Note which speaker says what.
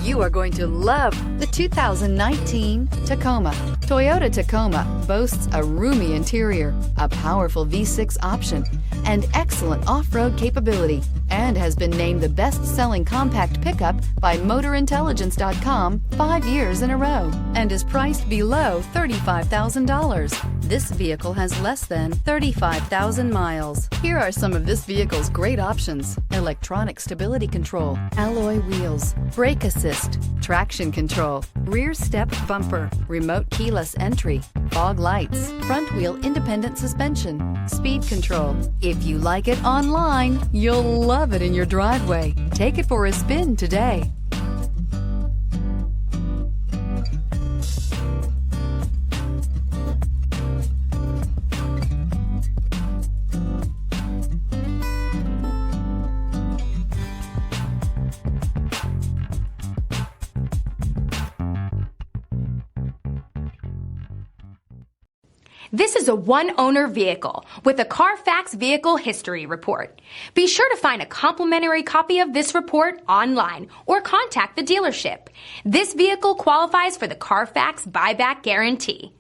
Speaker 1: You are going to love the 2019 Tacoma. Toyota Tacoma boasts a roomy interior, a powerful V6 option, and excellent off-road capability, and has been named the best-selling compact pickup by MotorIntelligence.com 5 years in a row, and is priced below $35,000. This vehicle has less than 35,000 miles. Here are some of this vehicle's great options: electronic stability control, alloy wheels, brake assist, traction control, rear step bumper, remote keyless entry, fog lights, front wheel independent suspension, speed control. If you like it online, you'll love it in your driveway. Take it for a spin today.
Speaker 2: This is a one-owner vehicle with a Carfax Vehicle History Report. Be sure to find a complimentary copy of this report online or contact the dealership. This vehicle qualifies for the Carfax Buyback Guarantee.